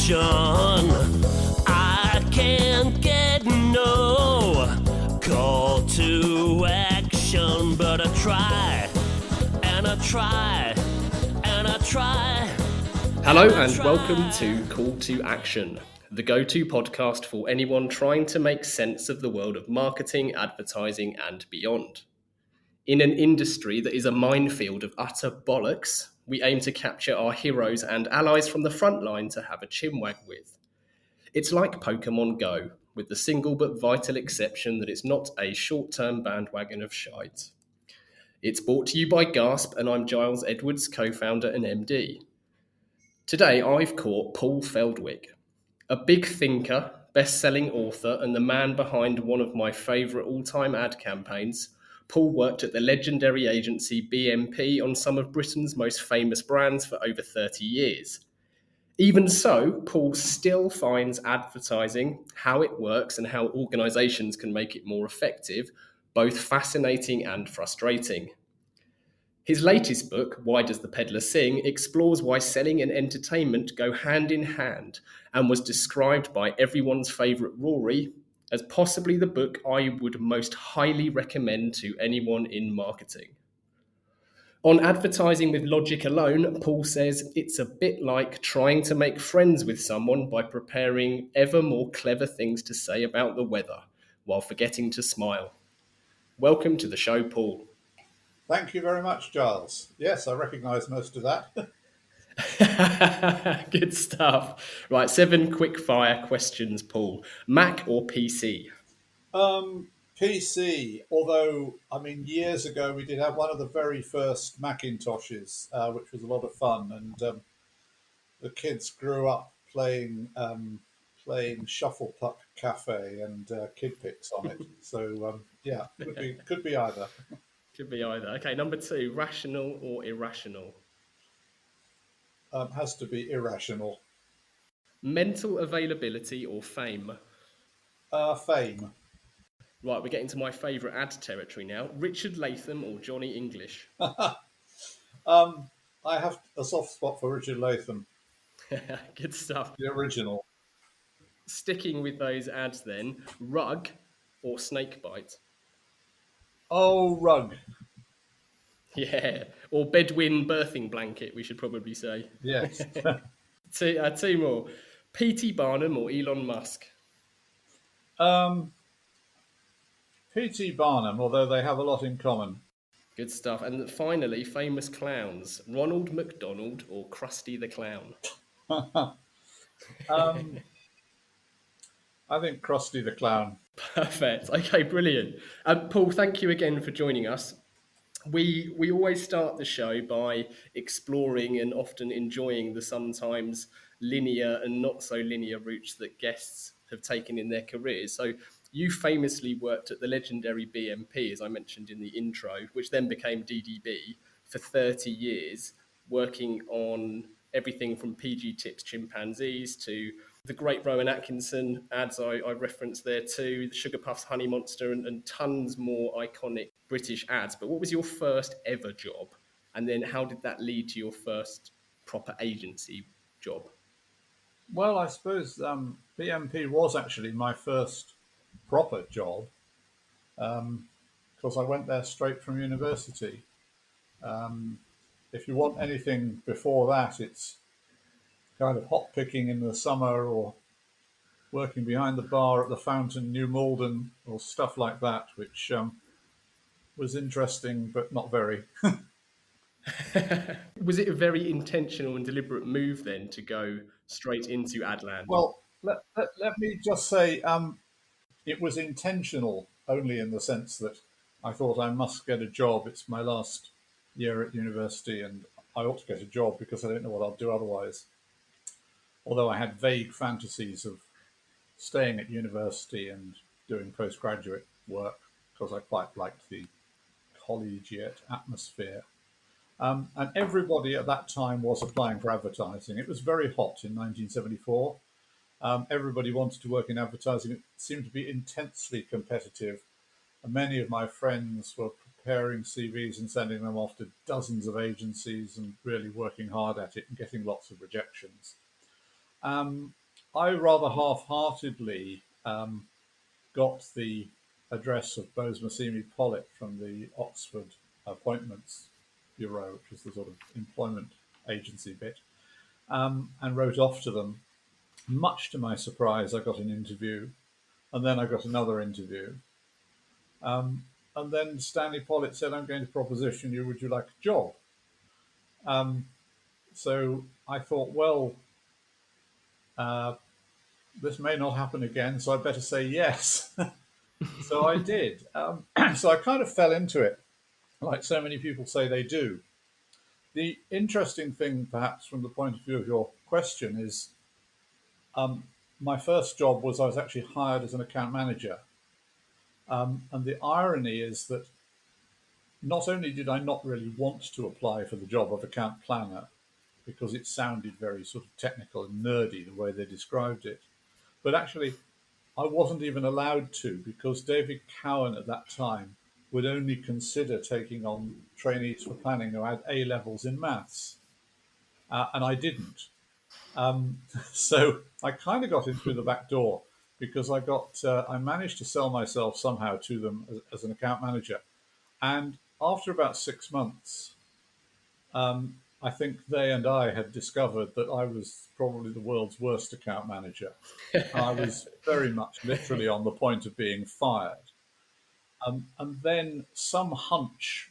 action. I can't get no call to action, but I try, and I try, and I try. Hello and welcome to Call to Action, the go-to podcast for anyone trying to make sense of the world of marketing, advertising and beyond. In an industry that is a minefield of utter bollocks, we aim to capture our heroes and allies from the front line to have a chinwag with. It's like Pokemon Go, with the single but vital exception that it's not a short-term bandwagon of shite. It's brought to you by Gasp, and I'm Giles Edwards, co-founder and MD. Today I've caught Paul Feldwick, a big thinker, best-selling author and the man behind one of my favourite all-time ad campaigns. Paul worked at the legendary agency BMP on some of Britain's most famous brands for over 30 years. Even so, Paul still finds advertising, how it works and how organisations can make it more effective, both fascinating and frustrating. His latest book, Why Does the Pedlar Sing?, explores why selling and entertainment go hand in hand and was described by everyone's favourite Rory as possibly the book I would most highly recommend to anyone in marketing. On advertising with logic alone, Paul says it's a bit like trying to make friends with someone by preparing ever more clever things to say about the weather while forgetting to smile. Welcome to the show, Paul. Thank you very much, Giles. Yes, I recognise most of that. Good stuff. Right, 7 quick fire questions, Paul. Mac or PC? PC, although, years ago we did have one of the very first Macintoshes, which was a lot of fun, and the kids grew up playing Shuffle Puck Cafe and Kid Picks on it. So, could be either. Could be either. Okay, number 2, rational or irrational? Has to be irrational. Mental availability or fame? Fame. Right, we're getting to my favourite ad territory now. Richard Latham or Johnny English? I have a soft spot for Richard Latham. Good stuff. The original. Sticking with those ads then, rug or snakebite? Oh, rug. Yeah, or Bedouin birthing blanket, we should probably say. Yes. Two more. P.T. Barnum or Elon Musk? P.T. Barnum, although they have a lot in common. Good stuff. And finally, famous clowns. Ronald McDonald or Krusty the Clown? I think Krusty the Clown. Perfect. Okay, brilliant. Paul, thank you again for joining us. We always start the show by exploring and often enjoying the sometimes linear and not so linear routes that guests have taken in their careers. So you famously worked at the legendary BMP, as I mentioned in the intro, which then became DDB for 30 years, working on everything from PG Tips chimpanzees to the great Rowan Atkinson ads I referenced there too, the Sugar Puffs Honey Monster and tons more iconic British ads. But what was your first ever job? And then how did that lead to your first proper agency job? Well, I suppose BMP was actually my first proper job because I went there straight from university. If you want anything before that, it's kind of hot picking in the summer or working behind the bar at the Fountain, New Malden, or stuff like that, which was interesting, but not very. Was it a very intentional and deliberate move then to go straight into Adland? Well, let me just say it was intentional only in the sense that I thought I must get a job. It's my last year at university and I ought to get a job because I don't know what I'll do otherwise. Although I had vague fantasies of staying at university and doing postgraduate work because I quite liked the collegiate atmosphere. And everybody at that time was applying for advertising. It was very hot in 1974. Everybody wanted to work in advertising. It seemed to be intensely competitive. And many of my friends were preparing CVs and sending them off to dozens of agencies and really working hard at it and getting lots of rejections. I rather half-heartedly got the address of Boase Pollitt from the Oxford Appointments Bureau, which was the sort of employment agency bit, and wrote off to them. Much to my surprise, I got an interview, and then I got another interview. And then Stanley Pollitt said, "I'm going to proposition you, would you like a job?" So I thought, well, this may not happen again, so I better say yes. So I did. So I kind of fell into it, like so many people say they do. The interesting thing, perhaps, from the point of view of your question, is my first job was I was actually hired as an account manager. And the irony is that not only did I not really want to apply for the job of account planner, because it sounded very sort of technical and nerdy the way they described it, but actually I wasn't even allowed to, because David Cowan at that time would only consider taking on trainees for planning who had A levels in maths, and I didn't. So I kind of got in through the back door, because I managed to sell myself somehow to them as an account manager, and after about 6 months, I think they and I had discovered that I was probably the world's worst account manager. I was very much literally on the point of being fired. And then some hunch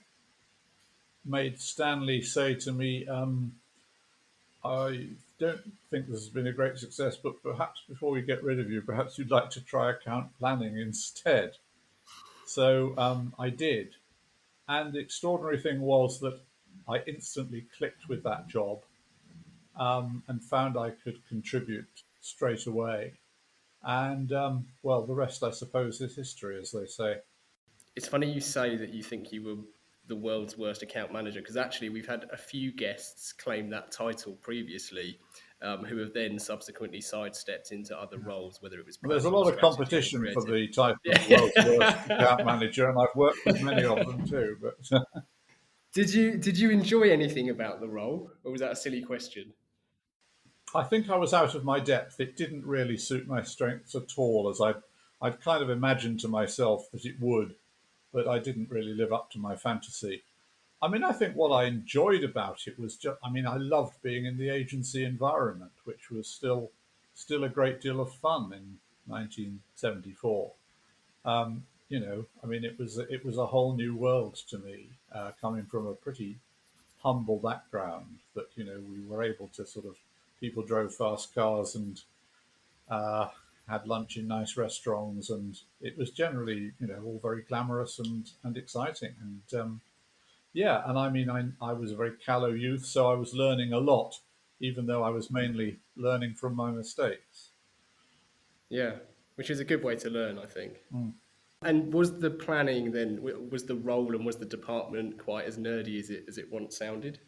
made Stanley say to me, "I don't think this has been a great success, but perhaps before we get rid of you, perhaps you'd like to try account planning instead." So I did. And the extraordinary thing was that I instantly clicked with that job, and found I could contribute straight away. And well, the rest, I suppose, is history, as they say. It's funny you say that you think you were the world's worst account manager, because actually we've had a few guests claim that title previously, who have then subsequently sidestepped into other roles, whether it was There's a planning, lot of strategy, or competition for creative. the title of the world's worst account manager, and I've worked with many of them too. But Did you enjoy anything about the role, or was that a silly question? I think I was out of my depth. It didn't really suit my strengths at all, as I'd kind of imagined to myself that it would, but I didn't really live up to my fantasy. I mean, I think what I enjoyed about it was just, I mean, I loved being in the agency environment, which was still a great deal of fun in 1974. You know, I mean, it was a whole new world to me, coming from a pretty humble background. That, you know, we were able to sort of, people drove fast cars and had lunch in nice restaurants, and it was generally, you know, all very glamorous and exciting. And yeah, and I mean, I was a very callow youth, so I was learning a lot, even though I was mainly learning from my mistakes. Yeah, which is a good way to learn, I think. And was the planning then, was the role and was the department quite as nerdy as it once sounded?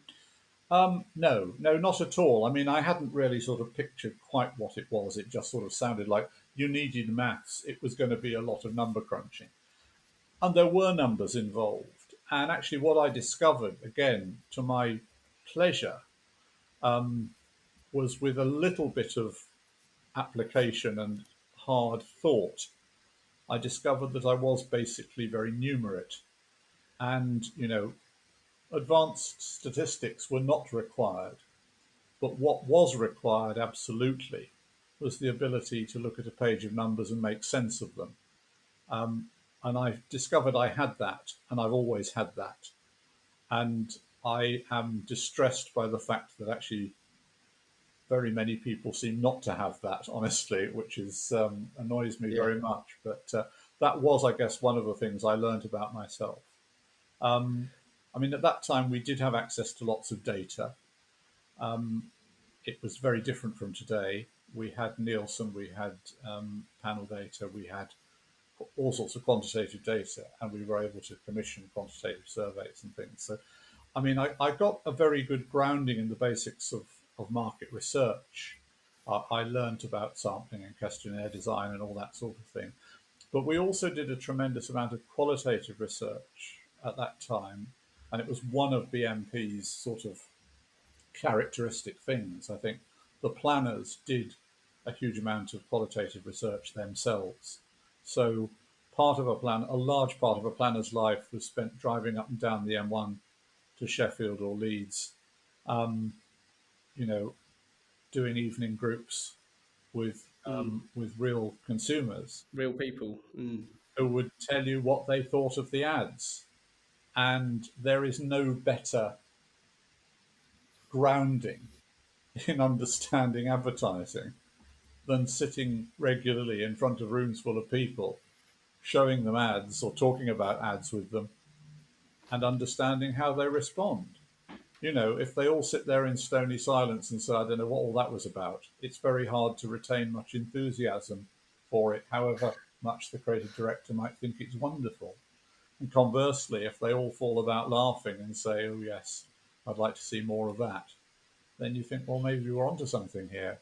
No, not at all. I mean, I hadn't really sort of pictured quite what it was. It just sort of sounded like you needed maths. It was going to be a lot of number crunching. And there were numbers involved. And actually, what I discovered, again, to my pleasure, was with a little bit of application and hard thought, I discovered that I was basically very numerate. And, you know, advanced statistics were not required. But what was required absolutely was the ability to look at a page of numbers and make sense of them. And I discovered I had that, and I've always had that. And I am distressed by the fact that actually very many people seem not to have that, honestly, which is annoys me very much. But that was, I guess, one of the things I learned about myself. I mean, at that time, we did have access to lots of data. It was very different from today. We had Nielsen, we had panel data, we had all sorts of quantitative data, and we were able to commission quantitative surveys and things. So, I mean, I got a very good grounding in the basics of market research. I learned about sampling and questionnaire design and all that sort of thing. But we also did a tremendous amount of qualitative research at that time, and it was one of BMP's sort of characteristic things. I think the planners did a huge amount of qualitative research themselves. So a large part of a planner's life was spent driving up and down the M1 to Sheffield or Leeds, um, you know, doing evening groups with real consumers Real people. who would tell you what they thought of the ads. And there is no better grounding in understanding advertising than sitting regularly in front of rooms full of people, showing them ads or talking about ads with them, and understanding how they respond. If they all sit there in stony silence and say, I don't know what all that was about, it's very hard to retain much enthusiasm for it, however much the creative director might think it's wonderful. And conversely, if they all fall about laughing and say, oh, yes, I'd like to see more of that, then you think, well, maybe we're onto something here.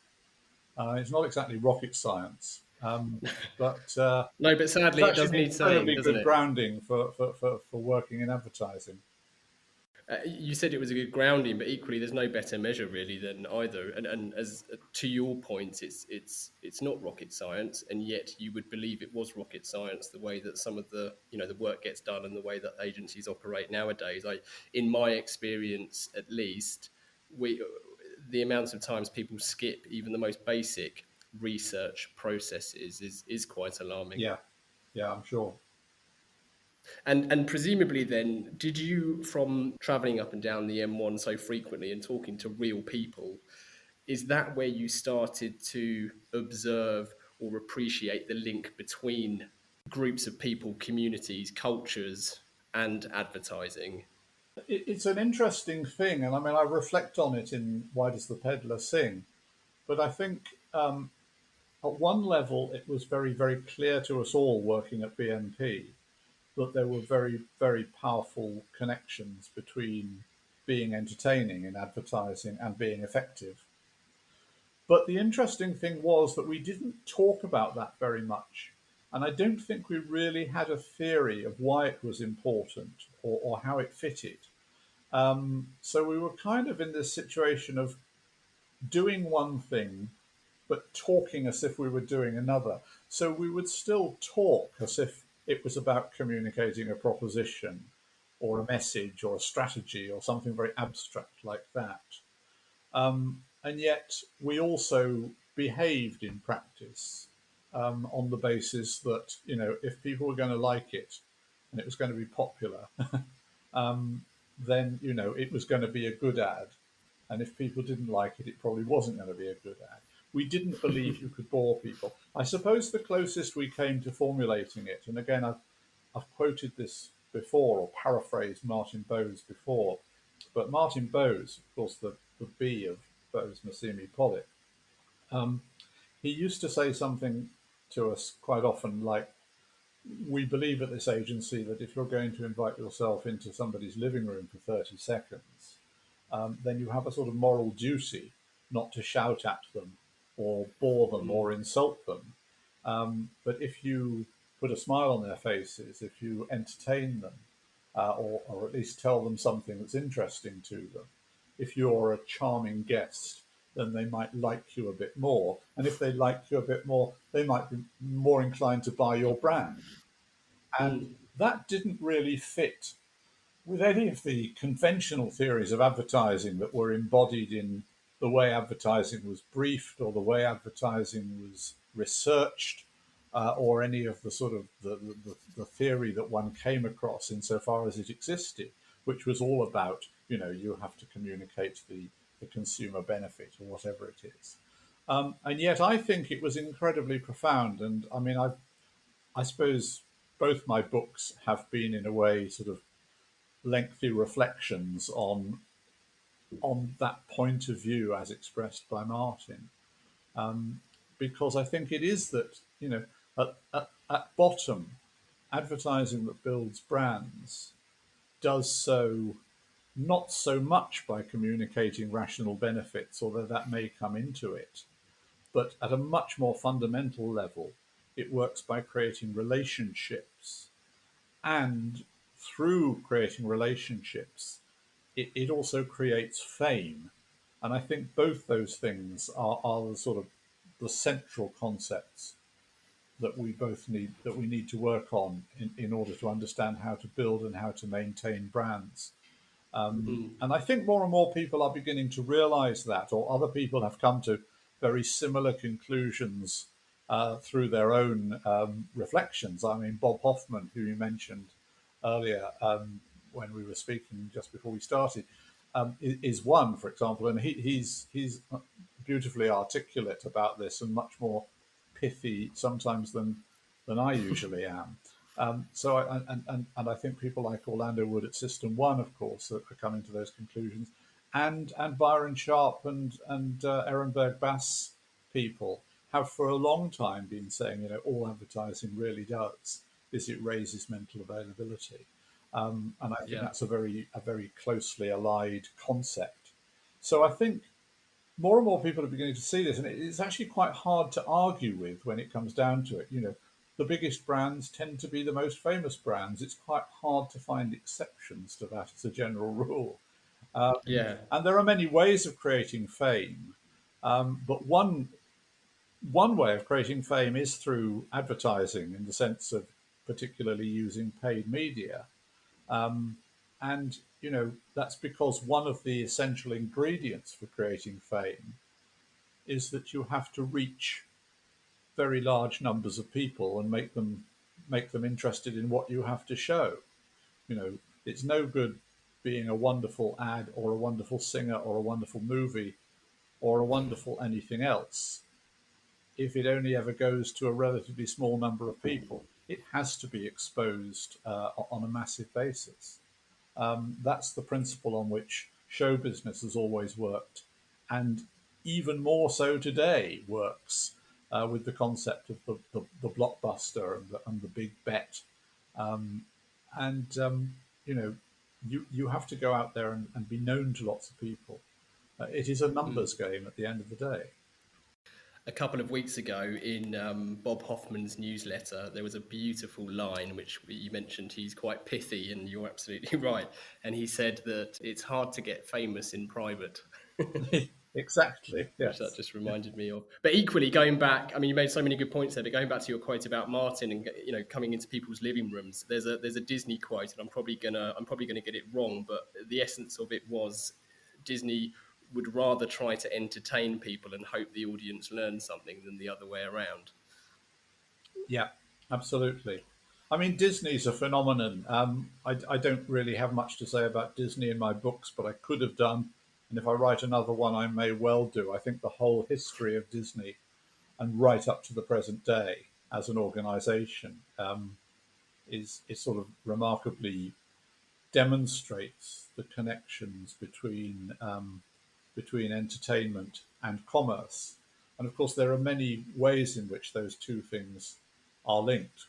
It's not exactly rocket science, but No, but sadly, it's it does actually an need saying, incredibly doesn't good it? grounding for working in advertising. You said it was a good grounding, but equally, there's no better measure really than either. And as to your point, it's not rocket science, and yet you would believe it was rocket science the way that some of the the work gets done and the way that agencies operate nowadays. In my experience, at least, the amounts of times people skip even the most basic research processes is quite alarming. Yeah, I'm sure. And presumably then, did you, from travelling up and down the M1 so frequently and talking to real people, is that where you started to observe or appreciate the link between groups of people, communities, cultures, and advertising? It's an interesting thing, and I mean, I reflect on it in Why Does the Pedlar Sing? But I think at one level, it was very, very clear to us all working at BNP that there were very, very powerful connections between being entertaining in advertising and being effective. But the interesting thing was that we didn't talk about that very much. And I don't think we really had a theory of why it was important or how it fitted. So we were kind of in this situation of doing one thing, but talking as if we were doing another. So we would still talk as if it was about communicating a proposition or a message or a strategy or something very abstract like that. And yet we also behaved in practice on the basis that, if people were going to like it and it was going to be popular, then, it was going to be a good ad. And if people didn't like it, it probably wasn't going to be a good ad. We didn't believe you could bore people. I suppose the closest we came to formulating it, and again, I've quoted this before or paraphrased Martin Boase before, but Martin Boase, of course, the B of Bose Massimi Pollitt, he used to say something to us quite often like, we believe at this agency that if you're going to invite yourself into somebody's living room for 30 seconds, then you have a sort of moral duty not to shout at them or bore them or insult them. But if you put a smile on their faces, if you entertain them, or at least tell them something that's interesting to them, if you're a charming guest, then they might like you a bit more. And if they like you a bit more, they might be more inclined to buy your brand. And that didn't really fit with any of the conventional theories of advertising that were embodied in the way advertising was briefed or the way advertising was researched, or any of the sort of the theory that one came across insofar as it existed, which was all about, you have to communicate the consumer benefit or whatever it is. And yet I think it was incredibly profound. And I mean, I suppose both my books have been, in a way, sort of lengthy reflections on that point of view as expressed by Martin, because I think it is that, at bottom, advertising that builds brands does so not so much by communicating rational benefits, although that may come into it, but at a much more fundamental level, it works by creating relationships. And through creating relationships, it also creates fame. And I think both those things are the sort of the central concepts that we need to work on in order to understand how to build and how to maintain brands. And I think more and more people are beginning to realize that, or other people have come to very similar conclusions through their own reflections. I mean, Bob Hoffman, who you mentioned earlier when we were speaking just before we started, is one, for example, and he's beautifully articulate about this and much more pithy sometimes than I usually am. And I think people like Orlando Wood at System One, of course, are coming to those conclusions, and Byron Sharp and Ehrenberg Bass people have for a long time been saying, all advertising really does is it raises mental availability, and I think that's a very closely allied concept. So I think more and more people are beginning to see this, and it's actually quite hard to argue with when it comes down to it. The biggest brands tend to be the most famous brands. It's quite hard to find exceptions to that as a general rule. And there are many ways of creating fame, but one way of creating fame is through advertising, in the sense of particularly using paid media. And that's because one of the essential ingredients for creating fame is that you have to reach very large numbers of people and make them interested in what you have to show. It's no good being a wonderful ad or a wonderful singer or a wonderful movie or a wonderful anything else if it only ever goes to a relatively small number of people. It has to be exposed on a massive basis. That's the principle on which show business has always worked, and even more so today works with the concept of the blockbuster and the big bet. You have to go out there and be known to lots of people. It is a numbers game at the end of the day. A couple of weeks ago in Bob Hoffman's newsletter, there was a beautiful line which you mentioned. He's quite pithy, and you're absolutely right. And he said that it's hard to get famous in private. Exactly. Yes. Which that just reminded me of. But equally, going back, I mean, you made so many good points there. But going back to your quote about Martin and coming into people's living rooms, there's a Disney quote, and I'm probably gonna get it wrong, but the essence of it was Disney would rather try to entertain people and hope the audience learns something than the other way around. Yeah, absolutely. I mean, Disney's a phenomenon. I don't really have much to say about Disney in my books, but I could have done. And if I write another one, I may well do. I think the whole history of Disney and right up to the present day as an organization is sort of remarkably demonstrates the connections between entertainment and commerce. And of course, there are many ways in which those two things are linked.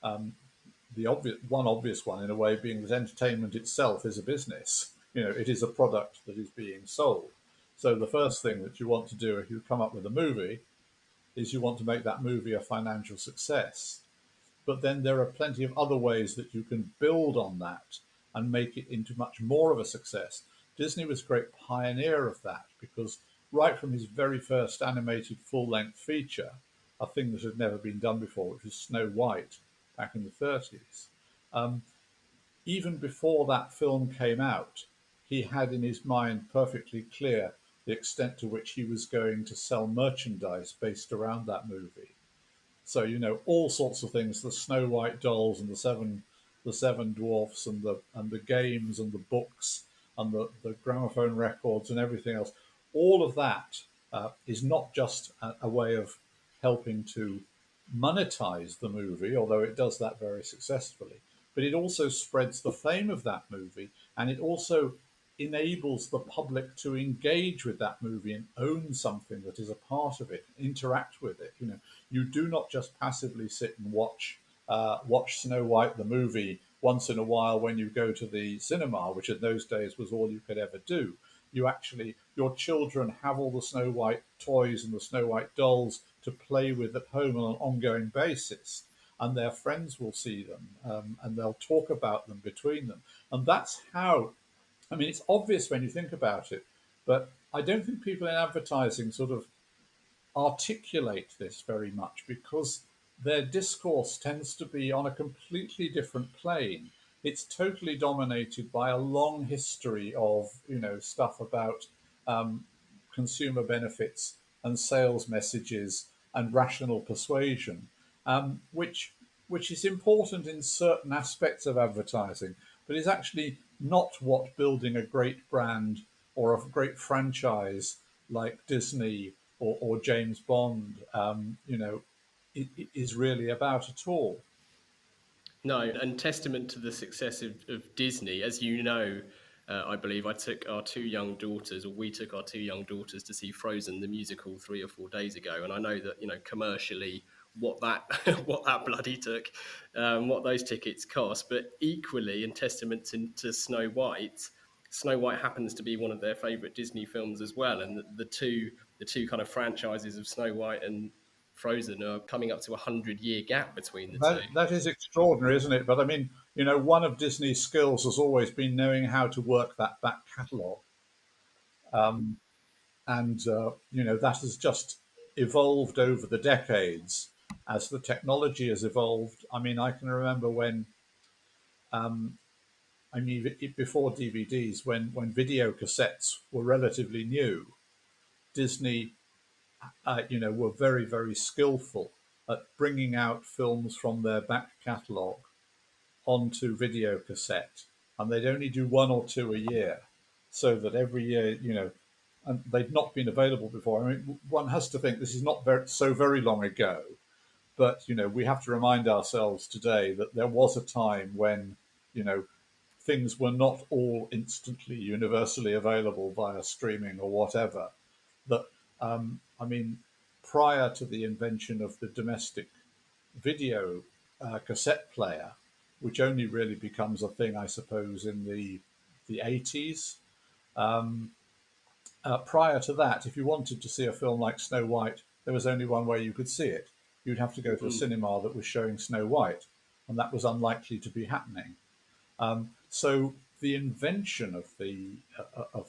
The obvious one, in a way, being that entertainment itself is a business. It is a product that is being sold. So the first thing that you want to do if you come up with a movie is you want to make that movie a financial success. But then there are plenty of other ways that you can build on that and make it into much more of a success. Disney was a great pioneer of that, because right from his very first animated full-length feature, a thing that had never been done before, which was Snow White back in the 30s, even before that film came out, he had in his mind perfectly clear the extent to which he was going to sell merchandise based around that movie. So, all sorts of things, the Snow White dolls and the seven dwarfs and the games and the books and the gramophone records and everything else, all of that is not just a way of helping to monetize the movie, although it does that very successfully, but it also spreads the fame of that movie, and it also enables the public to engage with that movie and own something that is a part of it, interact with it. You do not just passively sit and watch Snow White the movie once in a while when you go to the cinema, which in those days was all you could ever do. Your children have all the Snow White toys and the Snow White dolls to play with at home on an ongoing basis, and their friends will see them and they'll talk about them between them. And that's how, I mean, it's obvious when you think about it, but I don't think people in advertising sort of articulate this very much because their discourse tends to be on a completely different plane. It's totally dominated by a long history of, stuff about um, consumer benefits and sales messages and rational persuasion, which is important in certain aspects of advertising, but is actually not what building a great brand or a great franchise like Disney or James Bond, is really about at all. No, and testament to the success of Disney, as you know, I believe I took our two young daughters, or we took our two young daughters to see Frozen the musical 3 or 4 days ago, and I know that commercially what that what that bloody took, what those tickets cost, but equally in testament to Snow White. Snow White happens to be one of their favourite Disney films as well, and the two kind of franchises of Snow White and Frozen are coming up to 100-year gap between the two. That is extraordinary, isn't it? But I mean, one of Disney's skills has always been knowing how to work that back catalogue, and that has just evolved over the decades as the technology has evolved. I mean, I can remember when, before DVDs, when video cassettes were relatively new, Disney were very, very skillful at bringing out films from their back catalogue onto video cassette. And they'd only do one or two a year, so that every year, and they'd not been available before. I mean, one has to think this is not so very long ago, but, we have to remind ourselves today that there was a time when, things were not all instantly universally available via streaming or whatever. That prior to the invention of the domestic video cassette player, which only really becomes a thing, I suppose, in the 80s. Prior to that, if you wanted to see a film like Snow White, there was only one way you could see it. You'd have to go to a cinema that was showing Snow White, and that was unlikely to be happening. So the invention of the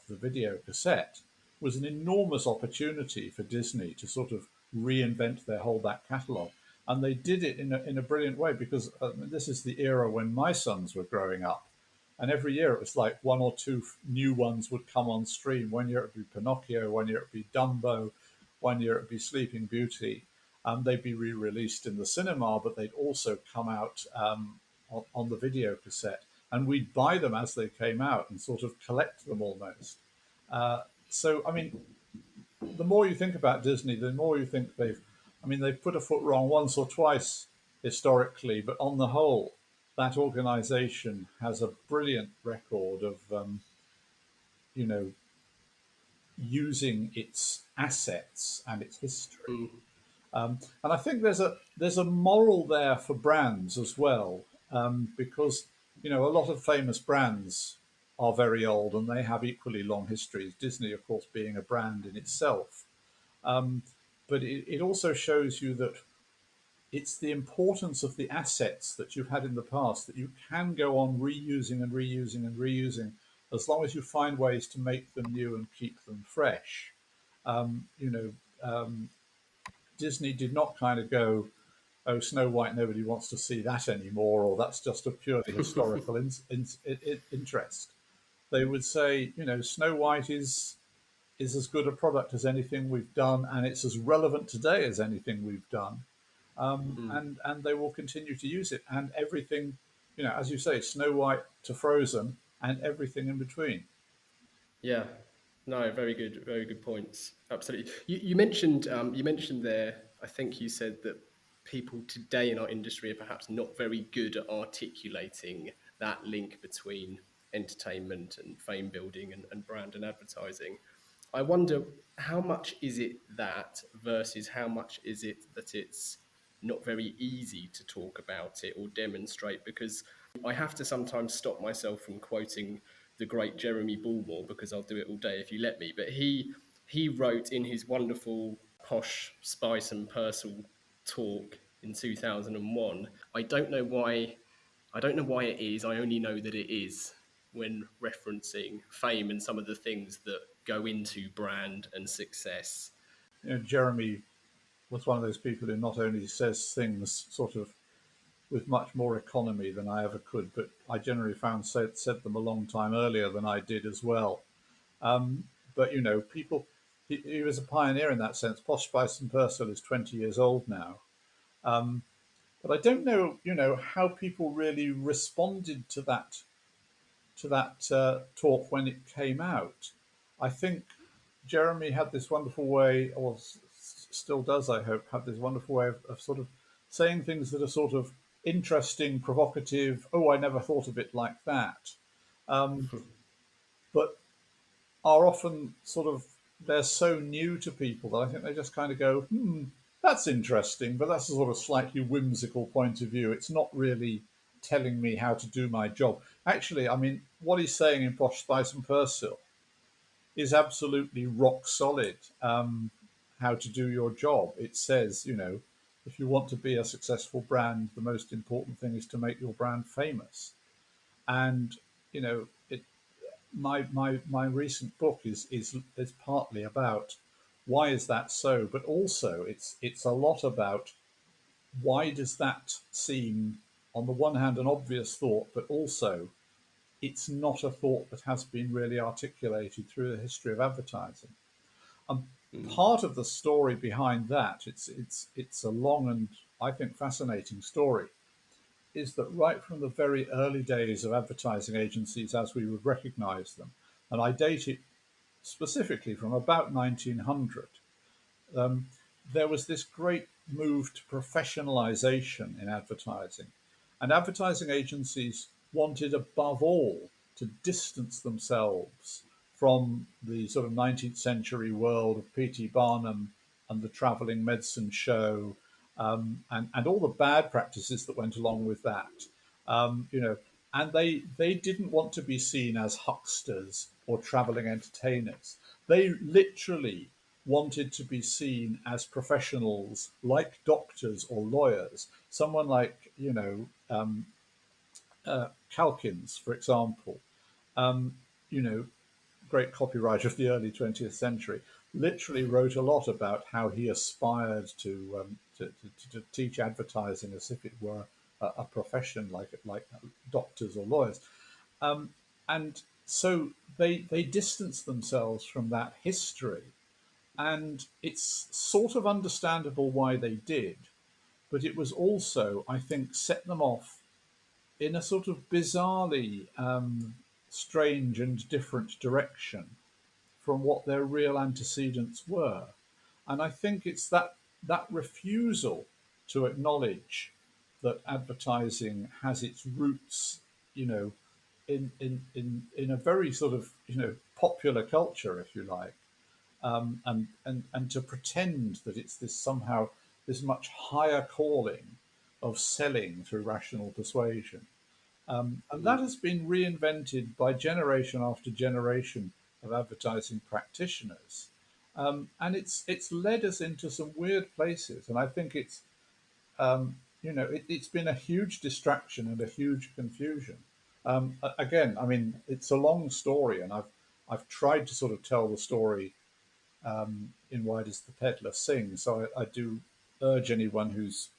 video cassette was an enormous opportunity for Disney to sort of reinvent their whole back catalogue. And they did it in a brilliant way, because this is the era when my sons were growing up. And every year it was like one or two new ones would come on stream. One year it would be Pinocchio, one year it would be Dumbo, one year it would be Sleeping Beauty. They'd be re-released in the cinema, but they'd also come out on the video cassette. And we'd buy them as they came out and sort of collect them almost. So, I mean, the more you think about Disney, the more you think they've put a foot wrong once or twice historically, but on the whole, that organization has a brilliant record of, using its assets and its history. And I think there's a moral there for brands as well, because, a lot of famous brands are very old and they have equally long histories. Disney, of course, being a brand in itself. But it also shows you that it's the importance of the assets that you've had in the past that you can go on reusing and reusing and reusing, as long as you find ways to make them new and keep them fresh. Disney did not kind of go, oh, Snow White, nobody wants to see that anymore, or that's just a purely historical interest. They would say, Snow White is as good a product as anything we've done, and it's as relevant today as anything we've done. And they will continue to use it, and everything, as you say, Snow White to Frozen, and everything in between. Yeah, no, very good points. Absolutely. You mentioned there. I think you said that people today in our industry are perhaps not very good at articulating that link between entertainment and fame building and brand and advertising. I wonder, how much is it that versus how much is it that it's not very easy to talk about it or demonstrate? Because I have to sometimes stop myself from quoting the great Jeremy Bullmore, because I'll do it all day if you let me. But he wrote in his wonderful Posh Spice and Purcell talk in 2001. I don't know why it is. I only know that it is, when referencing fame and some of the things that go into brand and success? Jeremy was one of those people who not only says things sort of with much more economy than I ever could, but I generally found said them a long time earlier than I did as well. But people, he was a pioneer in that sense. Posh Spice and Purcell is 20 years old now, but I don't know, how people really responded to that talk when it came out. I think Jeremy had this wonderful way, or still does, I hope, have this wonderful way of sort of saying things that are sort of interesting, provocative. Oh, I never thought of it like that. But are often sort of, they're so new to people that I think they just kind of go, that's interesting, but that's a sort of slightly whimsical point of view. It's not really telling me how to do my job. Actually, I mean, what he's saying in Posh Spice and Purcell is absolutely rock solid. How to do your job. It says, if you want to be a successful brand, the most important thing is to make your brand famous. And it, my recent book is partly about why is that so, but also it's a lot about why does that seem, on the one hand, an obvious thought, but also it's not a thought that has been really articulated through the history of advertising. Part of the story behind that, it's a long and I think fascinating story, is that right from the very early days of advertising agencies as we would recognize them, and I date it specifically from about 1900, there was this great move to professionalization in advertising. And advertising agencies wanted, above all, to distance themselves from the sort of 19th century world of P.T. Barnum and the traveling medicine show, and all the bad practices that went along with that. And they didn't want to be seen as hucksters or traveling entertainers. They literally wanted to be seen as professionals, like doctors or lawyers. Someone like, Calkins, for example, you know, great copywriter of the early 20th century, literally wrote a lot about how he aspired to teach advertising as if it were a profession, like doctors or lawyers. And so they distanced themselves from that history. And it's sort of understandable why they did, but it was also, I think, set them off in a sort of bizarrely strange and different direction from what their real antecedents were. And I think it's that refusal to acknowledge that advertising has its roots, in a very sort of, popular culture, if you like, and to pretend that it's this somehow this much higher calling of selling through rational persuasion. And that has been reinvented by generation after generation of advertising practitioners. And it's led us into some weird places. And I think it's been a huge distraction and a huge confusion. Again, I mean, it's a long story, and I've tried to sort of tell the story in Why Does the Pedlar Sing? So I do urge anyone who's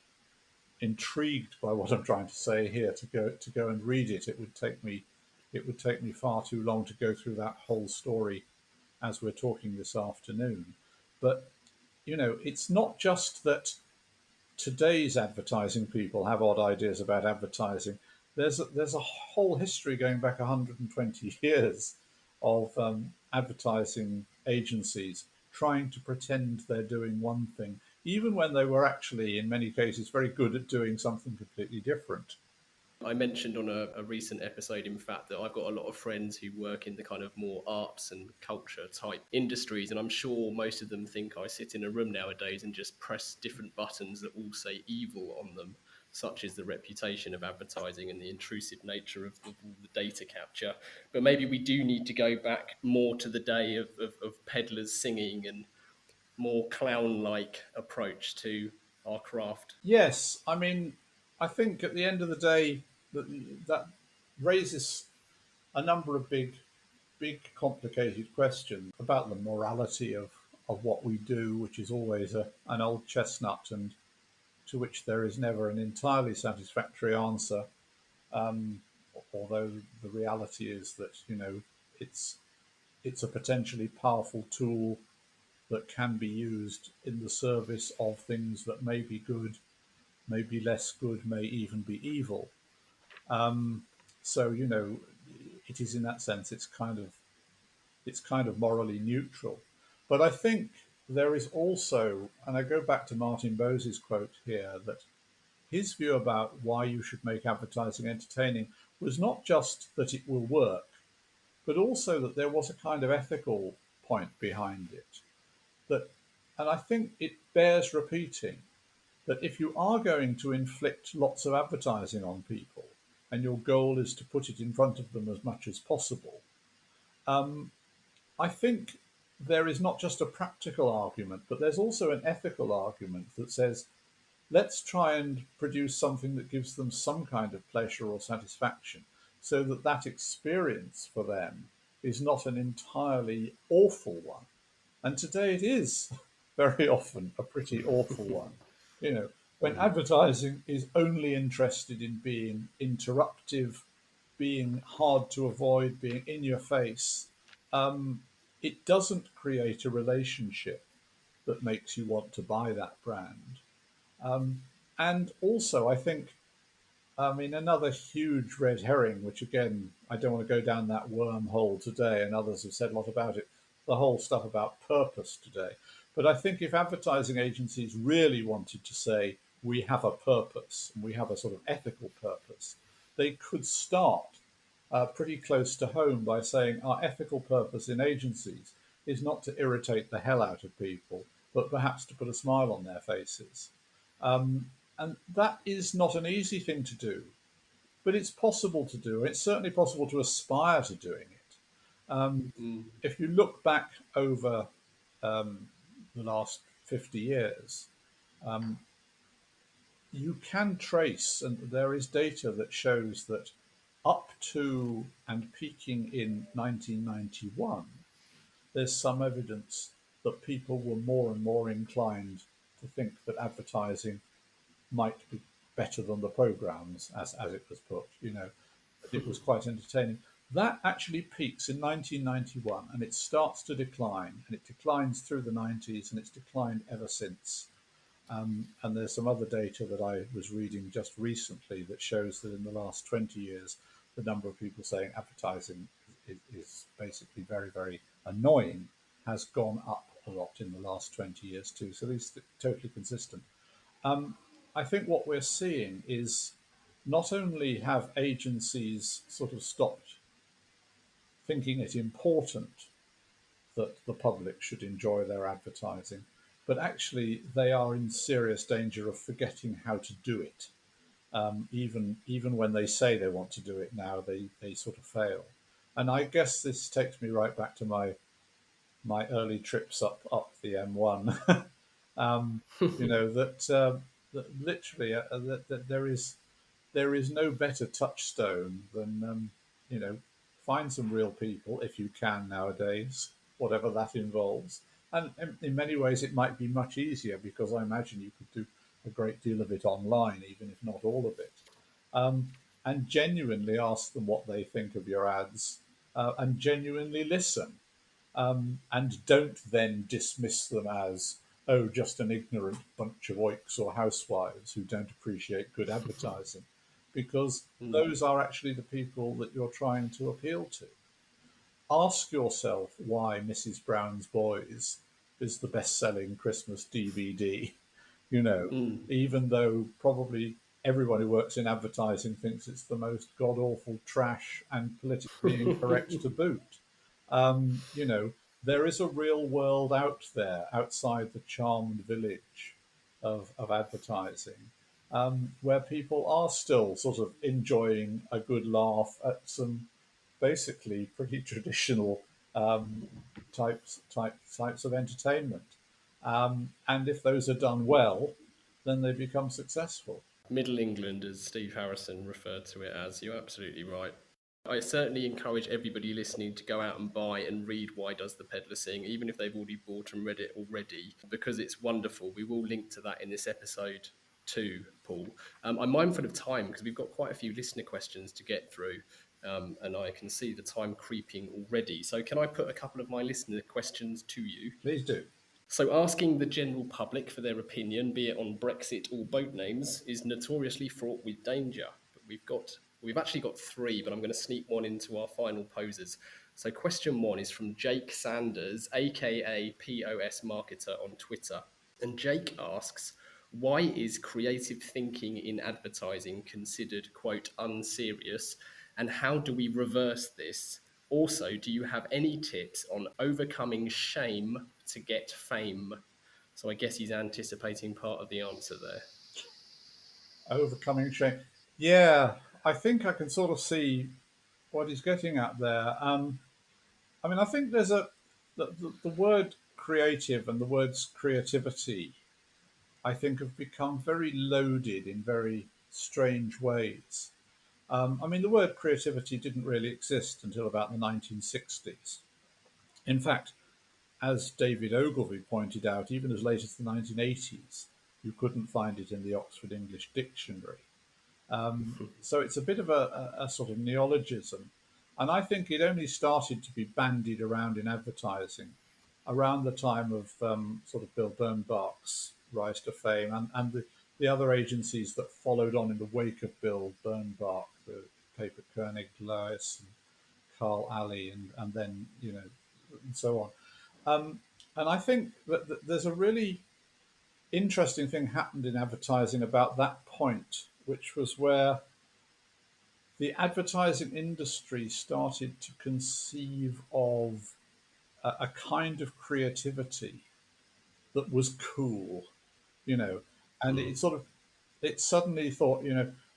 intrigued by what I'm trying to say here to go and read it. It would take me far too long to go through that whole story as we're talking this afternoon. But it's not just that today's advertising people have odd ideas about advertising. There's a whole history going back 120 years of advertising agencies trying to pretend they're doing one thing, even when they were actually, in many cases, very good at doing something completely different. I mentioned on a recent episode, in fact, that I've got a lot of friends who work in the kind of more arts and culture type industries, and I'm sure most of them think I sit in a room nowadays and just press different buttons that all say evil on them, such is the reputation of advertising and the intrusive nature of all the data capture. But maybe we do need to go back more to the day of peddlers singing and more clown-like approach to our craft. Yes, I mean, I think at the end of the day, that raises a number of big big, complicated question about the morality of what we do, which is always an old chestnut and to which there is never an entirely satisfactory answer. Um, Although the reality is that it's a potentially powerful tool that can be used in the service of things that may be good, may be less good, may even be evil. Um, so it is in that sense it's kind of morally neutral. But I think there is also, and I go back to Martin Boase's quote here, that his view about why you should make advertising entertaining was not just that it will work, but also that there was a kind of ethical point behind it. That, and I think it bears repeating that if you are going to inflict lots of advertising on people, and your goal is to put it in front of them as much as possible, um, I think there is not just a practical argument, but there's also an ethical argument that says, let's try and produce something that gives them some kind of pleasure or satisfaction so that that experience for them is not an entirely awful one. And today it is very often a pretty awful one. You know, when advertising is only interested in being interruptive, being hard to avoid, being in your face, um, it doesn't create a relationship that makes you want to buy that brand. Um, and also, I think, I mean, another huge red herring, which again, I don't want to go down that wormhole today, and others have said a lot about it, the whole stuff about purpose today. But I think if advertising agencies really wanted to say, we have a purpose, and we have a sort of ethical purpose, they could start pretty close to home by saying our ethical purpose in agencies is not to irritate the hell out of people, but perhaps to put a smile on their faces. Um, and that is not an easy thing to do, but it's possible to do. It's certainly possible to aspire to doing it. If you look back over the last 50 years, you can trace, and there is data that shows that up to and peaking in 1991, there's some evidence that people were more and more inclined to think that advertising might be better than the programs, as it was put, that it was quite entertaining. That actually peaks in 1991 and it starts to decline, and it declines through the 90s and it's declined ever since. And there's some other data that I was reading just recently that shows that in the last 20 years, the number of people saying advertising is basically very, very annoying has gone up a lot in the last 20 years too. So these are totally consistent. I think what we're seeing is not only have agencies sort of stopped thinking it important that the public should enjoy their advertising, but actually they are in serious danger of forgetting how to do it. Even when they say they want to do it now, they sort of fail. And I guess this takes me right back to my early trips up the M1. That literally that there is no better touchstone than find some real people if you can nowadays, whatever that involves. And in many ways, it might be much easier because I imagine you could do a great deal of it online, even if not all of it. And genuinely ask them what they think of your ads, and genuinely listen. And don't then dismiss them as, oh, just an ignorant bunch of oiks or housewives who don't appreciate good advertising, because those are actually the people that you're trying to appeal to. Ask yourself why Mrs. Brown's Boys is the best-selling Christmas DVD. Even though probably everyone who works in advertising thinks it's the most god-awful trash and politically incorrect to boot. There is a real world out there outside the charmed village of advertising, where people are still sort of enjoying a good laugh at some basically pretty traditional types of entertainment. And if those are done well, then they become successful. Middle England, as Steve Harrison referred to it as, you're absolutely right. I certainly encourage everybody listening to go out and buy and read Why Does the Pedlar Sing, even if they've already bought and read it already, because it's wonderful. We will link to that in this episode too, Paul. I'm mindful of time because we've got quite a few listener questions to get through, and I can see the time creeping already. So can I put a couple of my listener questions to you? Please do. So asking the general public for their opinion, be it on Brexit or boat names, is notoriously fraught with danger. But we've actually got three, but I'm going to sneak one into our final posers. So question one is from Jake Sanders, aka POS Marketer on Twitter. And Jake asks, why is creative thinking in advertising considered, quote, unserious? And how do we reverse this? Also, do you have any tips on overcoming shame to get fame? So I guess he's anticipating part of the answer there. Overcoming shame. Yeah, I think I can sort of see what he's getting at there. I mean, I think there's the word creative and the words creativity, I think, have become very loaded in very strange ways. I mean, the word creativity didn't really exist until about the 1960s. In fact, as David Ogilvy pointed out, even as late as the 1980s, you couldn't find it in the Oxford English Dictionary. So it's a bit of a sort of neologism. And I think it only started to be bandied around in advertising around the time of sort of Bill Bernbach's rise to fame and the other agencies that followed on in the wake of Bill Bernbach, the paper Koenig Lewis and Carl Alley, and then, and so on. And I think that there's a really interesting thing happened in advertising about that point, which was where the advertising industry started to conceive of a kind of creativity that was cool, and it suddenly thought,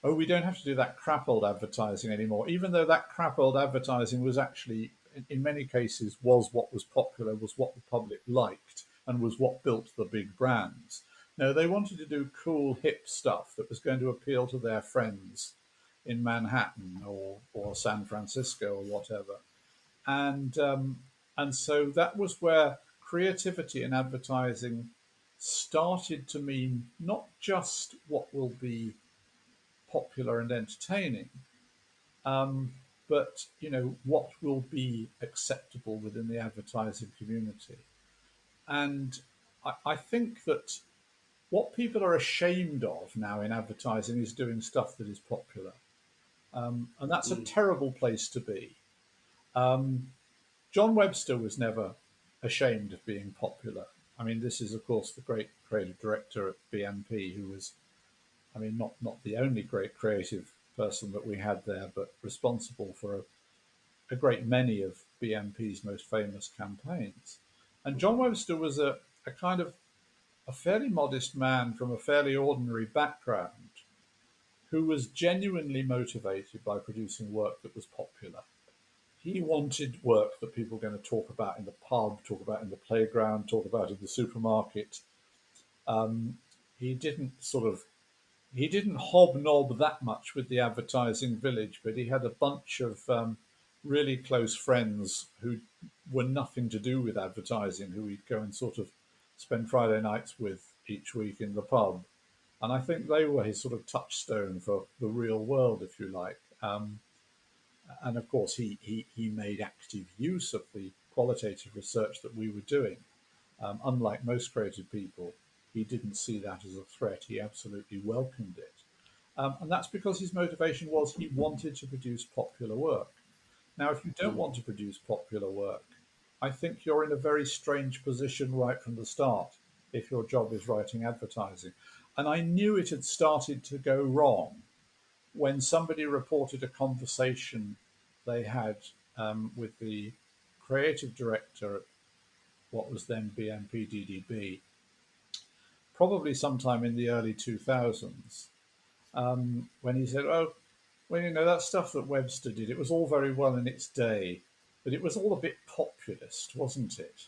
oh, we don't have to do that crap old advertising anymore, even though that crap old advertising was actually, in many cases, was what was popular, was what the public liked, and was what built the big brands. No, they wanted to do cool, hip stuff that was going to appeal to their friends in Manhattan or San Francisco or whatever. And so that was where creativity in advertising started to mean not just what will be popular and entertaining, but what will be acceptable within the advertising community. And I think that what people are ashamed of now in advertising is doing stuff that is popular, and that's a terrible place to be. John Webster was never ashamed of being popular. I mean, this is, of course, the great creative director at BMP, who was, I mean, not the only great creative person that we had there, but responsible for a great many of BMP's most famous campaigns. And John Webster was a kind of a fairly modest man from a fairly ordinary background who was genuinely motivated by producing work that was popular. He wanted work that people were going to talk about in the pub, talk about in the playground, talk about in the supermarket. He didn't hobnob that much with the advertising village, but he had a bunch of really close friends who were nothing to do with advertising, who he'd go and sort of spend Friday nights with each week in the pub. And I think they were his sort of touchstone for the real world, if you like. And of course, he made active use of the qualitative research that we were doing. Unlike most creative people, he didn't see that as a threat. He absolutely welcomed it. And that's because his motivation was he wanted to produce popular work. Now, if you don't want to produce popular work, I think you're in a very strange position right from the start if your job is writing advertising. And I knew it had started to go wrong when somebody reported a conversation they had with the creative director at what was then BMP DDB, probably sometime in the early 2000s, when he said, oh, well, that stuff that Webster did, it was all very well in its day, but it was all a bit populist, wasn't it?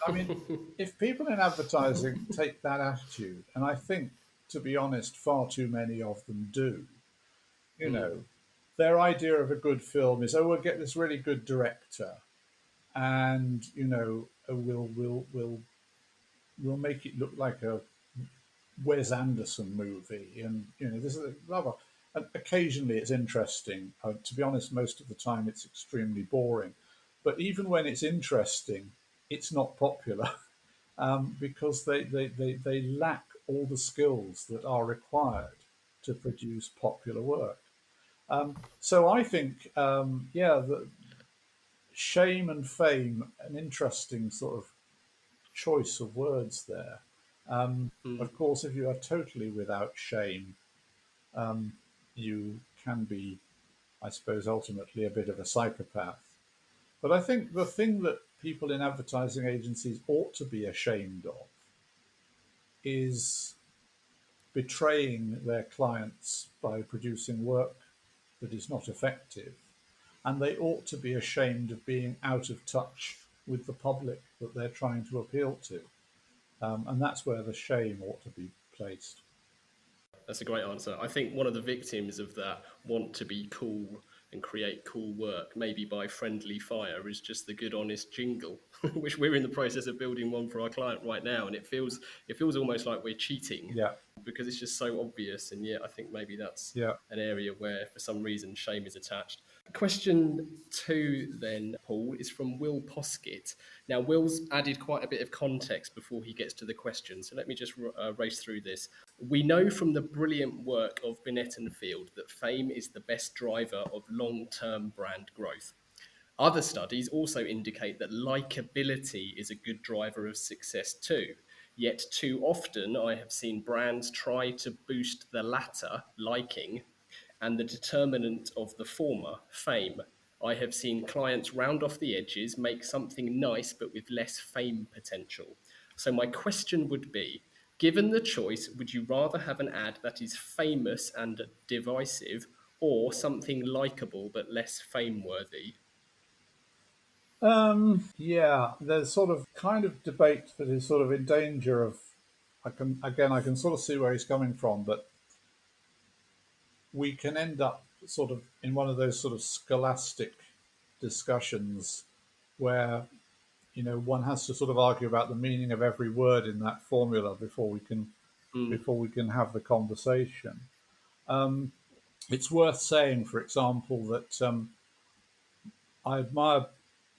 I mean, if people in advertising take that attitude, and I think, to be honest, far too many of them do, their idea of a good film is, oh, we'll get this really good director, and we'll make it look like a Wes Anderson movie, and this is rather. And occasionally, it's interesting. To be honest, most of the time, it's extremely boring. But even when it's interesting, it's not popular because they lack all the skills that are required to produce popular work. So I think, the shame and fame, an interesting sort of choice of words there. Of course, if you are totally without shame, you can be, I suppose, ultimately a bit of a psychopath. But I think the thing that people in advertising agencies ought to be ashamed of is betraying their clients by producing work that is not effective. And they ought to be ashamed of being out of touch with the public that they're trying to appeal to. And that's where the shame ought to be placed. That's a great answer. I think one of the victims of that want to be cool and create cool work, maybe by friendly fire, is just the good honest jingle, which we're in the process of building one for our client right now, and it feels almost like we're cheating. Yeah. Because it's just so obvious, and yet I think maybe that's Yeah. an area where for some reason shame is attached. Question 2 then, Paul, is from Will Poskett. Now, Will's added quite a bit of context before he gets to the question, so let me just race through this. We know from the brilliant work of Binet and Field that fame is the best driver of long-term brand growth. Other studies also indicate that likability is a good driver of success too. Yet too often I have seen brands try to boost the latter, liking, and the determinant of the former, fame. I have seen clients round off the edges, make something nice but with less fame potential. So my question would be, given the choice, would you rather have an ad that is famous and divisive or something likable but less fame-worthy? Yeah, there's sort of kind of debate that is sort of in danger of. I can sort of see where he's coming from, but we can end up sort of in one of those sort of scholastic discussions where one has to sort of argue about the meaning of every word in that formula before we can have the conversation. It's worth saying, for example, that I admire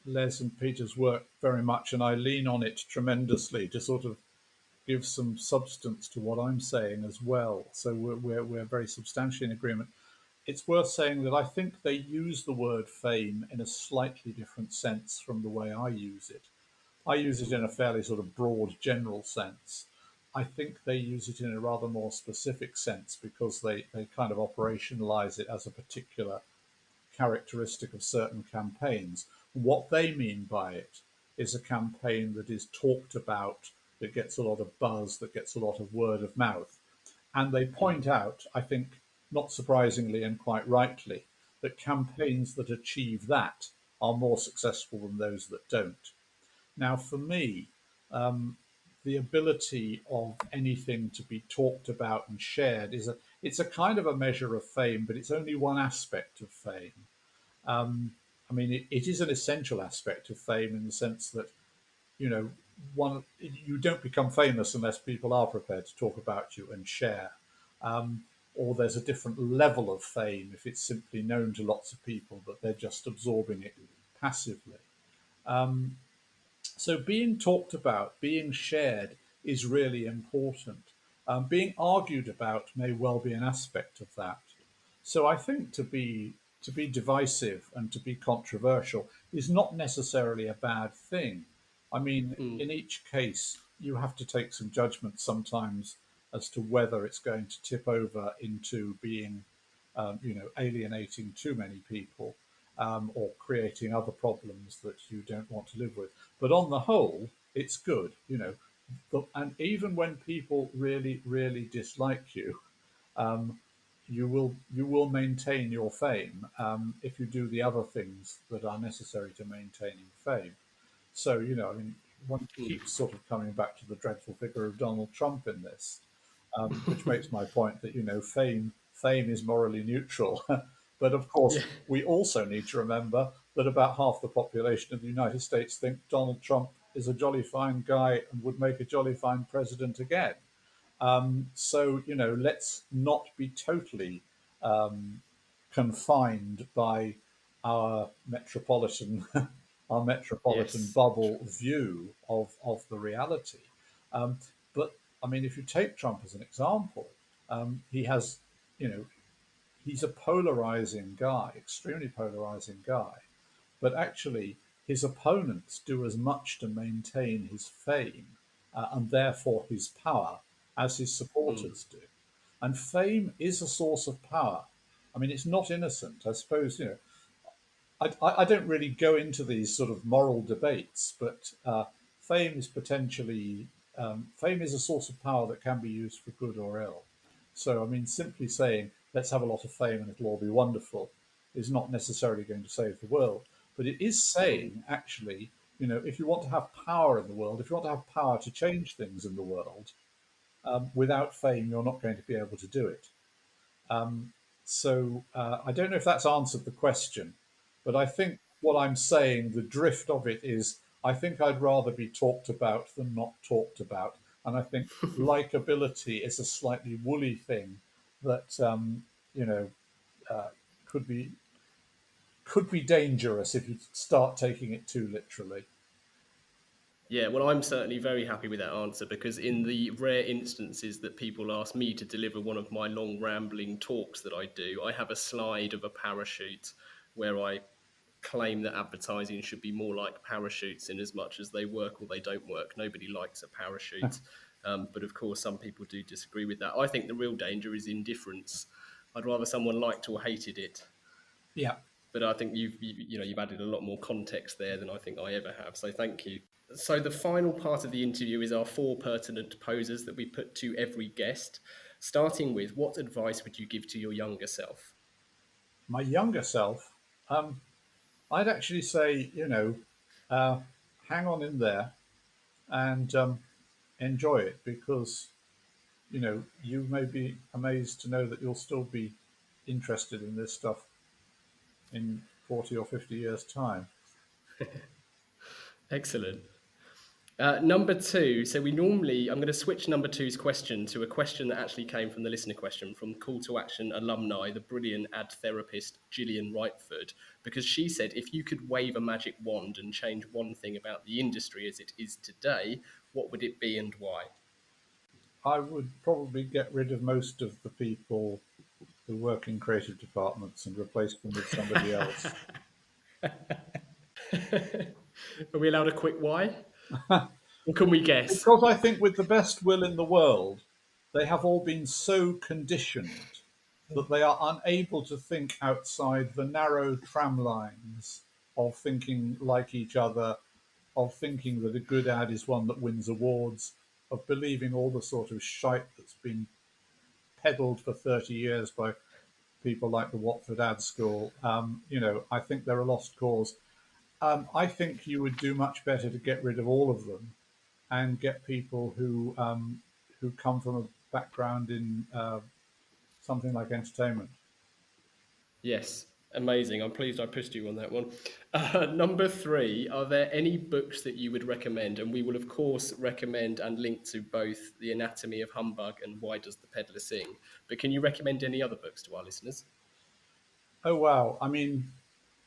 Les and Peter's work very much, and I lean on it tremendously to sort of give some substance to what I'm saying as well. So we're very substantially in agreement. It's worth saying that I think they use the word fame in a slightly different sense from the way I use it. I use it in a fairly sort of broad, general sense. I think they use it in a rather more specific sense because they kind of operationalize it as a particular characteristic of certain campaigns. What they mean by it is a campaign that is talked about, that gets a lot of buzz, that gets a lot of word of mouth. And they point out, I think, not surprisingly and quite rightly, that campaigns that achieve that are more successful than those that don't. Now, for me, the ability of anything to be talked about and shared it's a kind of a measure of fame, but it's only one aspect of fame. I mean, it is an essential aspect of fame in the sense that, you don't become famous unless people are prepared to talk about you and share. Or there's a different level of fame if it's simply known to lots of people, but they're just absorbing it passively. So being talked about, being shared is really important. Being argued about may well be an aspect of that. So I think to be divisive and to be controversial is not necessarily a bad thing. I mean, in each case, you have to take some judgment sometimes as to whether it's going to tip over into being, alienating too many people or creating other problems that you don't want to live with. But on the whole, it's good, and even when people really, really dislike you, you will maintain your fame if you do the other things that are necessary to maintaining fame. So, I mean, one keeps sort of coming back to the dreadful figure of Donald Trump in this, which makes my point that fame is morally neutral. But of course, Yeah. we also need to remember that about half the population of the United States think Donald Trump is a jolly fine guy and would make a jolly fine president again. So, let's not be totally confined by our metropolitan our metropolitan Yes. bubble view of the reality. Um, but I mean, if you take Trump as an example, he has, you know, he's a polarizing guy, extremely polarizing guy. But actually, his opponents do as much to maintain his fame and therefore his power as his Mm. supporters do. And fame is a source of power. I mean, it's not innocent. I suppose, I don't really go into these sort of moral debates, but fame is potentially fame is a source of power that can be used for good or ill. So, I mean, simply saying let's have a lot of fame and it'll all be wonderful is not necessarily going to save the world, but it is Mm. saying actually, if you want to have power in the world, if you want to have power to change things in the world, without fame, you're not going to be able to do it. Um, so I don't know if that's answered the question, but I think what I'm saying, the drift of it is, I think I'd rather be talked about than not talked about, and I think likability is a slightly woolly thing that you know uh, could be dangerous if you start taking it too literally. Yeah, well, I'm certainly very happy with that answer because, in the rare instances that people ask me to deliver one of my long rambling talks that I do, I have a slide of a parachute where I claim that advertising should be more like parachutes in as much as they work or they don't work. Nobody likes a parachute. But of course, some people do disagree with that. I think the real danger is indifference. I'd rather someone liked or hated it. Yeah. But I think you've added a lot more context there than I think I ever have. So thank you. So the final part of the interview is our 4 pertinent posers that we put to every guest, starting with what advice would you give to your younger self? My younger self, I'd actually say, uh, hang on in there and enjoy it because you may be amazed to know that you'll still be interested in this stuff in 40 or 50 years' time. Excellent. Number two, so I'm going to switch number two's question to a question that actually came from the listener question from Call to Action alumni, the brilliant ad therapist Gillian Rightford, because she said, if you could wave a magic wand and change one thing about the industry as it is today, what would it be and why? I would probably get rid of most of the people who work in creative departments and replace them with somebody else. Are we allowed a quick why? Or can we guess? Because I think, with the best will in the world, they have all been so conditioned that they are unable to think outside the narrow tram lines of thinking like each other, of thinking that a good ad is one that wins awards, of believing all the sort of shite that's been peddled for 30 years by people like the Watford Ad School. I think they're a lost cause. I think you would do much better to get rid of all of them and get people who come from a background in something like entertainment. Yes, amazing. I'm pleased I pushed you on that one. Number three, are there any books that you would recommend? And we will, of course, recommend and link to both The Anatomy of Humbug and Why Does the Pedlar Sing? But can you recommend any other books to our listeners? Oh wow! I mean,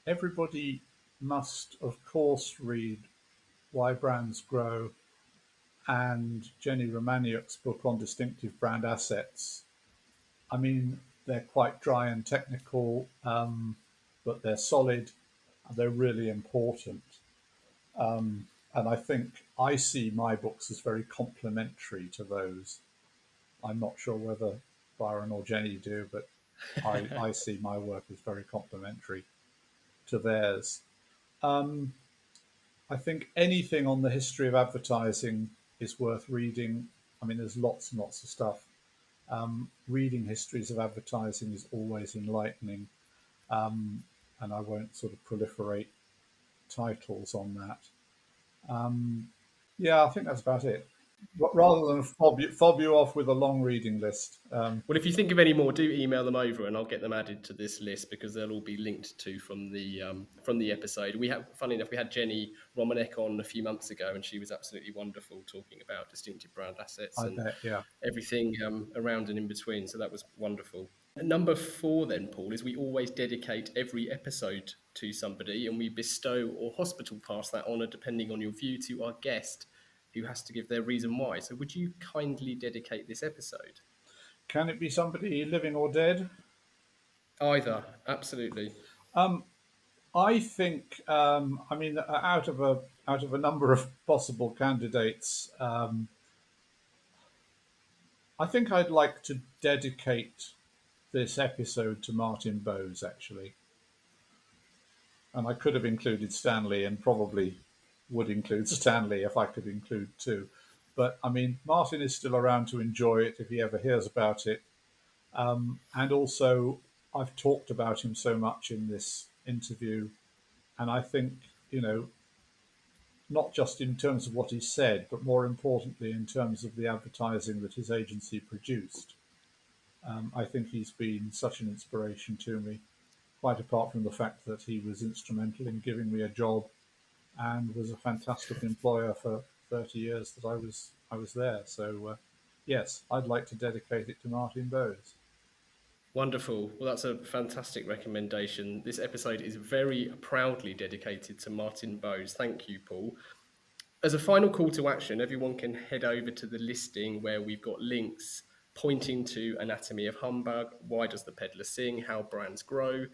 everybody must, of course, read Why Brands Grow and Jenny Romaniuk's book on distinctive brand assets. I mean, they're quite dry and technical, but they're solid. And they're really important. And I think I see my books as very complementary to those. I'm not sure whether Byron or Jenny do, but I see my work as very complementary to theirs. Um, I think anything on the history of advertising is worth reading. I mean, there's lots and lots of stuff. Reading histories of advertising is always enlightening, and I won't sort of proliferate titles on that. Yeah, I think that's about it. rather than fob you off with a long reading list. Well, if you think of any more, do email them over, and I'll get them added to this list because they'll all be linked to from the episode. Funny enough, we had Jenny Romanek on a few months ago, and she was absolutely wonderful talking about distinctive brand assets I and bet, yeah. everything around and in between. So that was wonderful. Number 4 then, Paul, is we always dedicate every episode to somebody, and we bestow or hospital pass that honour, depending on your view, to our guest, who has to give their reason why. So would you kindly dedicate this episode? Can it be somebody living or dead? Either, absolutely. I think, out of a number of possible candidates, I think I'd like to dedicate this episode to Martin Boase, actually. And I could have included Stanley, and probably would include Stanley if I could include two. But I mean, Martin is still around to enjoy it if he ever hears about it. And also, I've talked about him so much in this interview. And I think, not just in terms of what he said, but more importantly, in terms of the advertising that his agency produced. I think he's been such an inspiration to me, quite apart from the fact that he was instrumental in giving me a job and was a fantastic employer for 30 years that I was there. So, yes, I'd like to dedicate it to Martin Boase. Wonderful. Well, that's a fantastic recommendation. This episode is very proudly dedicated to Martin Boase. Thank you, Paul. As a final call to action, everyone can head over to the listing where we've got links pointing to Anatomy of Humbug, Why Does the Pedlar Sing, How Brands Grow,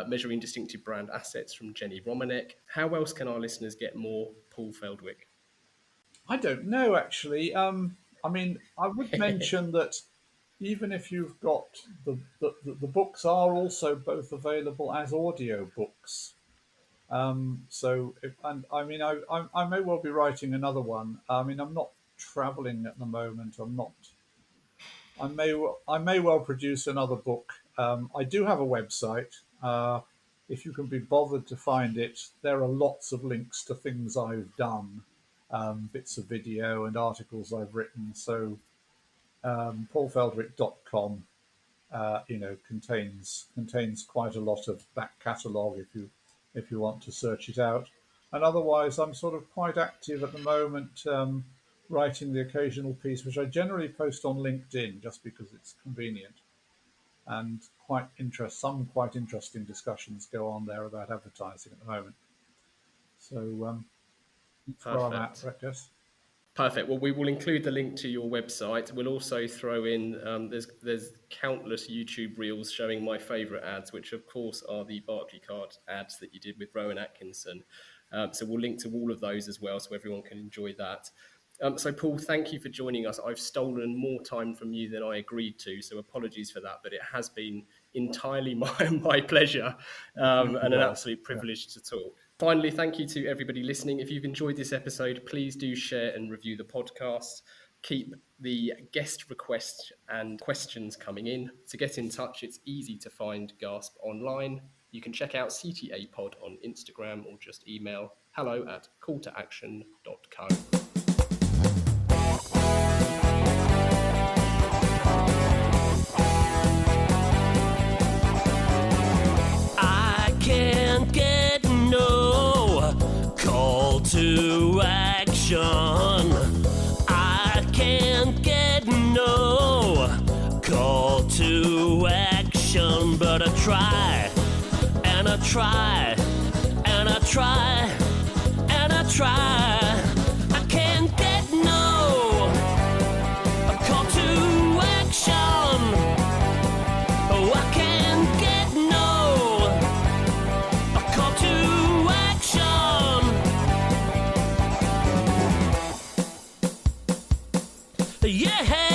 Measuring Distinctive Brand Assets from Jenny Romanek. How else can our listeners get more Paul Feldwick? I don't know, actually. I would mention that even if you've got the books are also both available as audio books. I may well be writing another one. I mean, I'm not traveling at the moment. I may well produce another book. I do have a website. If you can be bothered to find it, there are lots of links to things I've done, bits of video and articles I've written. So paulfeldwick.com, contains quite a lot of back catalogue if you want to search it out. And otherwise, I'm sort of quite active at the moment, writing the occasional piece, which I generally post on LinkedIn just because it's convenient. And some quite interesting discussions go on there about advertising at the moment. So that's where I'm at, I guess. Perfect. Well, we will include the link to your website. We'll also throw in, there's countless YouTube reels showing my favourite ads, which of course are the Barclaycard ads that you did with Rowan Atkinson. So we'll link to all of those as well so everyone can enjoy that. So Paul, thank you for joining us. I've stolen more time from you than I agreed to, so apologies for that, but it has been entirely my pleasure and an absolute privilege to talk. Finally, thank you to everybody listening. If you've enjoyed this episode, please do share and review the podcast. Keep the guest requests and questions coming in. To get in touch, it's easy to find Gasp online. You can check out CTA Pod on Instagram or just email hello@calltoaction.co. To action, I can't get no call to action, but I try, and I try, and I try, and I try. I can't get no call to action. Oh, I can't get no call to action. Yeah!